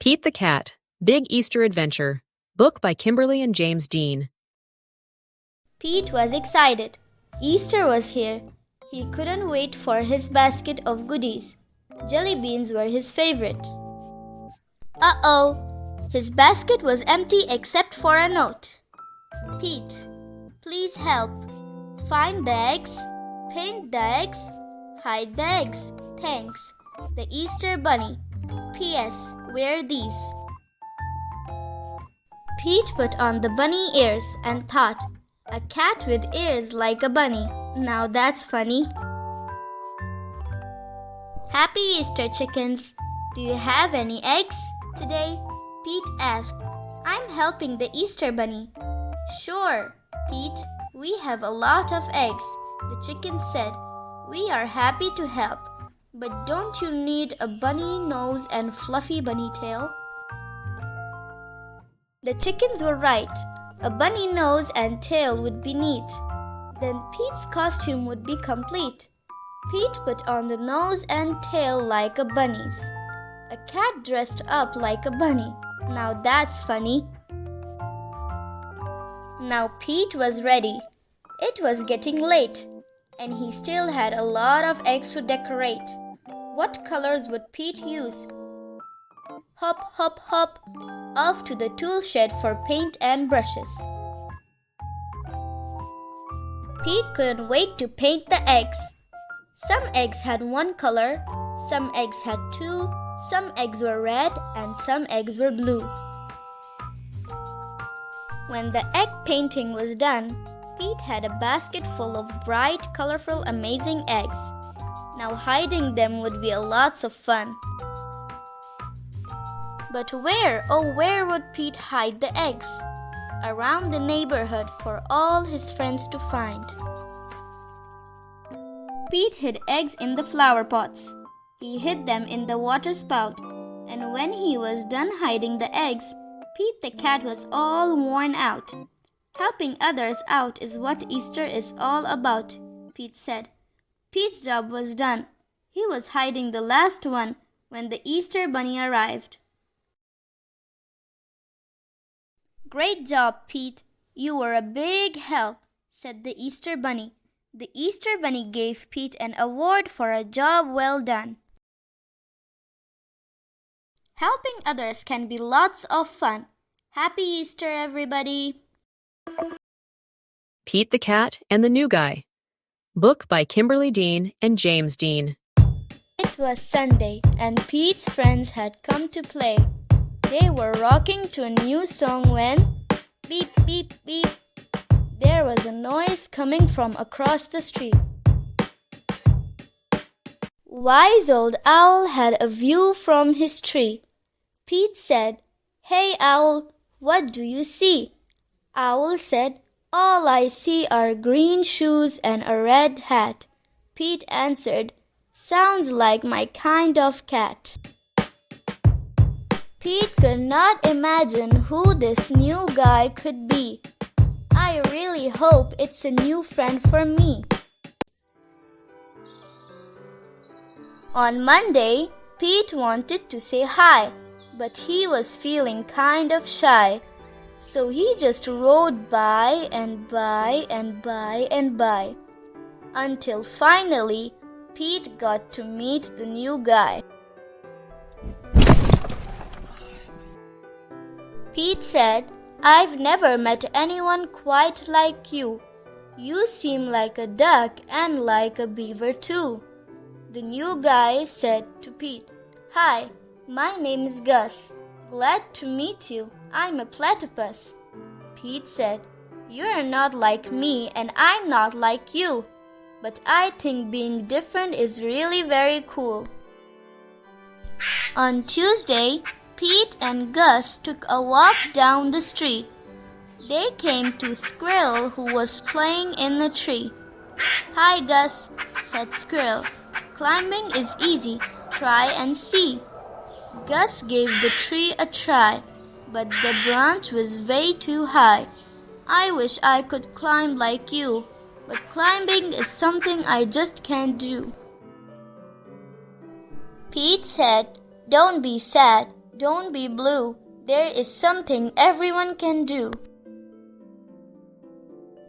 Pete the Cat, Big Easter Adventure, book by Kimberly and James Dean. Pete was excited. Easter was here. He couldn't wait for his basket of goodies. Jelly beans were his favorite. Uh-oh! His basket was empty except for a note. Pete, please help. Find the eggs, paint the eggs, hide the eggs. Thanks. The Easter Bunny. P.S. Wear these. Pete put on the bunny ears and thought, a cat with ears like a bunny. Now that's funny. Happy Easter, chickens. Do you have any eggs today? Pete asked. I'm helping the Easter Bunny. Sure, Pete. We have a lot of eggs, the chickens said. We are happy to help. But don't you need a bunny nose and fluffy bunny tail? The chickens were right. A bunny nose and tail would be neat. Then Pete's costume would be complete. Pete put on the nose and tail like a bunny's. A cat dressed up like a bunny. Now that's funny. Now Pete was ready. It was getting late, and he still had a lot of eggs to decorate. What colors would Pete use? Hop, hop, hop, off to the tool shed for paint and brushes. Pete couldn't wait to paint the eggs. Some eggs had one color, some eggs had two, some eggs were red, and some eggs were blue. When the egg painting was done, Pete had a basket full of bright, colorful, amazing eggs. Now hiding them would be lots of fun. But where, oh where would Pete hide the eggs? Around the neighborhood for all his friends to find. Pete hid eggs in the flower pots. He hid them in the water spout. And when he was done hiding the eggs, Pete the cat was all worn out. Helping others out is what Easter is all about, Pete said. Pete's job was done. He was hiding the last one when the Easter Bunny arrived. Great job, Pete. You were a big help, said the Easter Bunny. The Easter Bunny gave Pete an award for a job well done. Helping others can be lots of fun. Happy Easter, everybody! Pete the Cat and the New Guy, book by Kimberly Dean and James Dean. It was Sunday, and Pete's friends had come to play. They were rocking to a new song when, beep, beep, beep, there was a noise coming from across the street. Wise Old Owl had a view from his tree. Pete said, Hey, Owl, what do you see? Owl said, All I see are green shoes and a red hat. Pete answered, Sounds like my kind of cat. Pete could not imagine who this new guy could be. I really hope it's a new friend for me. On Monday, Pete wanted to say hi, but he was feeling kind of shy. So he just rode by and by and by and by, until finally Pete got to meet the new guy. Pete said, I've never met anyone quite like you. You seem like a duck and like a beaver too. The new guy said to Pete, Hi, my name's Gus. Glad to meet you. I'm a platypus. Pete said, You're not like me and I'm not like you. But I think being different is really very cool. On Tuesday, Pete and Gus took a walk down the street. They came to Squirrel who was playing in a tree. Hi Gus, said Squirrel. Climbing is easy. Try and see. Gus gave the tree a try, but the branch was way too high. I wish I could climb like you, but climbing is something I just can't do. Pete said, "Don't be sad, don't be blue. There is something everyone can do."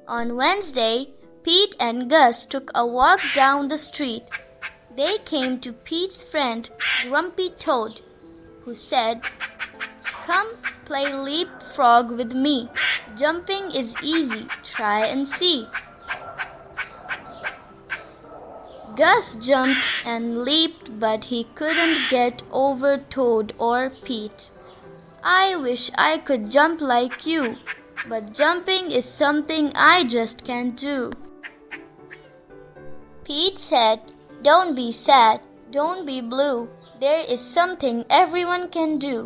On Wednesday, Pete and Gus took a walk down the street. They came to Pete's friend, Grumpy Toad, who said, "Come play leapfrog with me. Jumping is easy, try and see." Gus jumped and leaped, but he couldn't get over Toad or Pete. "I wish I could jump like you, but jumping is something I just can't do." Pete said, "Don't be sad, don't be blue. There is something everyone can do."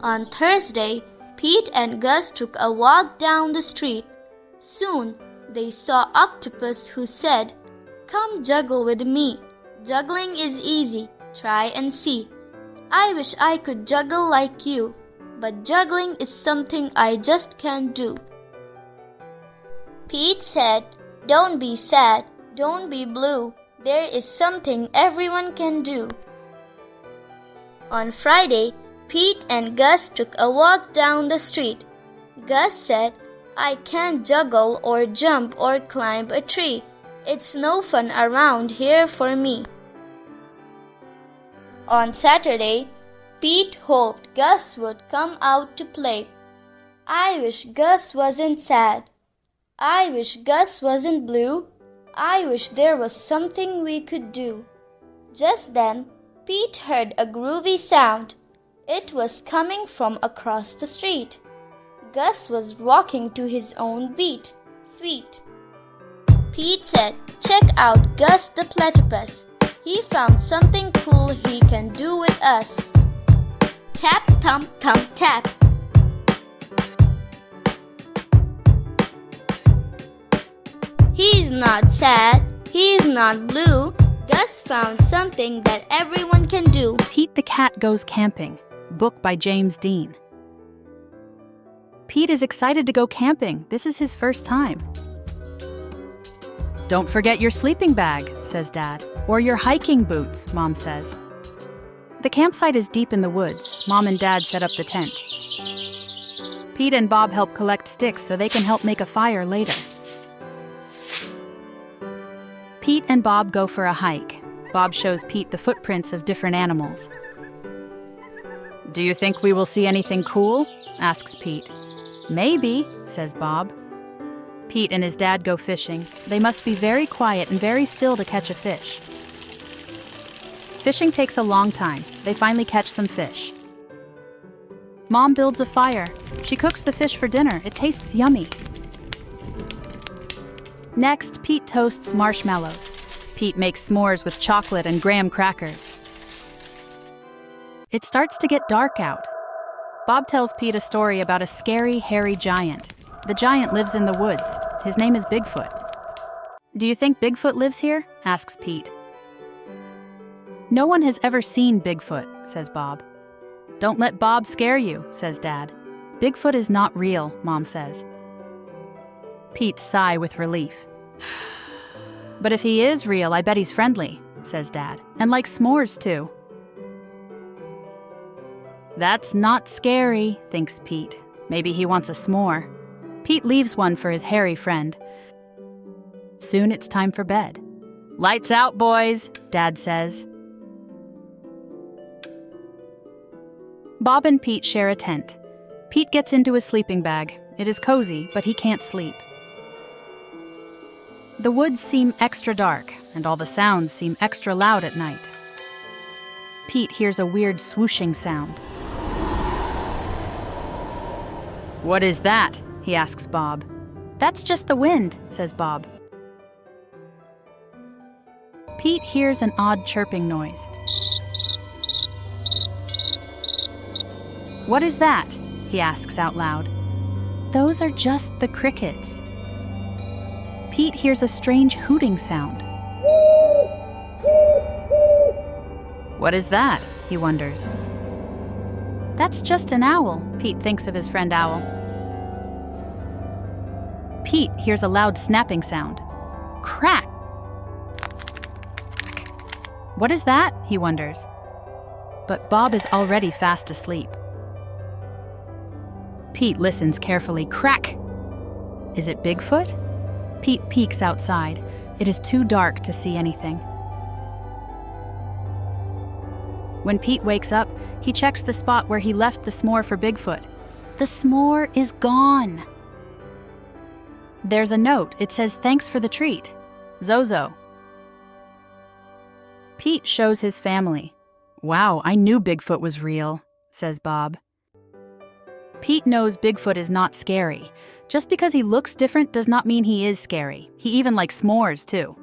On Thursday, Pete and Gus took a walk down the street. Soon, they saw Octopus, who said, "Come juggle with me. Juggling is easy, try and see. I wish I could juggle like you, but juggling is something I just can't do." Pete said, "Don't be sad, don't be blue. There is something everyone can do." On Friday, Pete and Gus took a walk down the street. Gus said, "I can't juggle or jump or climb a tree. It's no fun around here for me." On Saturday, Pete hoped Gus would come out to play. "I wish Gus wasn't sad. I wish Gus wasn't blue. I wish there was something we could do." Just then, Pete heard a groovy sound. It was coming from across the street. Gus was walking to his own beat. Sweet. Pete said, "Check out Gus the platypus. He found something cool he can do with us." Tap, thump, thump, tap. He's not sad. He's not blue. Gus found something that everyone can do. Pete the Cat Goes Camping, book by James Dean. Pete is excited to go camping. This is his first time. "Don't forget your sleeping bag," says Dad. "Or your hiking boots," Mom says. The campsite is deep in the woods. Mom and Dad set up the tent. Pete and Bob help collect sticks so they can help make a fire later. Pete and Bob go for a hike. Bob shows Pete the footprints of different animals. "Do you think we will see anything cool?" asks Pete. "Maybe," says Bob. Pete and his dad go fishing. They must be very quiet and very still to catch a fish. Fishing takes a long time. They finally catch some fish. Mom builds a fire. She cooks the fish for dinner. It tastes yummy. Next, Pete toasts marshmallows. Pete makes s'mores with chocolate and graham crackers. It starts to get dark out. Bob tells Pete a story about a scary, hairy giant. The giant lives in the woods. His name is Bigfoot. "Do you think Bigfoot lives here?" asks Pete. "No one has ever seen Bigfoot," says Bob. "Don't let Bob scare you," says Dad. "Bigfoot is not real," Mom says. Pete sigh with relief. "But if he is real, I bet he's friendly," says Dad, "and likes s'mores too." "That's not scary," thinks Pete. Maybe he wants a s'more. Pete leaves one for his hairy friend. Soon it's time for bed. "Lights out, boys," Dad says. Bob and Pete share a tent. Pete gets into his sleeping bag. It is cozy, but he can't sleep. The woods seem extra dark, and all the sounds seem extra loud at night. Pete hears a weird swooshing sound. "What is that?" he asks Bob. "That's just the wind," says Bob. Pete hears an odd chirping noise. "What is that?" he asks out loud. "Those are just the crickets." Pete hears a strange hooting sound. "What is that?" he wonders. "That's just an owl," Pete thinks of his friend Owl. Pete hears a loud snapping sound. Crack! What is that? He wonders. But Bob is already fast asleep. Pete listens carefully. Crack! Is it Bigfoot? Pete peeks outside. It is too dark to see anything. When Pete wakes up, he checks the spot where he left the s'more for Bigfoot. The s'more is gone. There's a note. It says, "Thanks for the treat. Zozo." Pete shows his family. "Wow, I knew Bigfoot was real," says Bob. Pete knows Bigfoot is not scary. Just because he looks different does not mean he is scary. He even likes s'mores, too.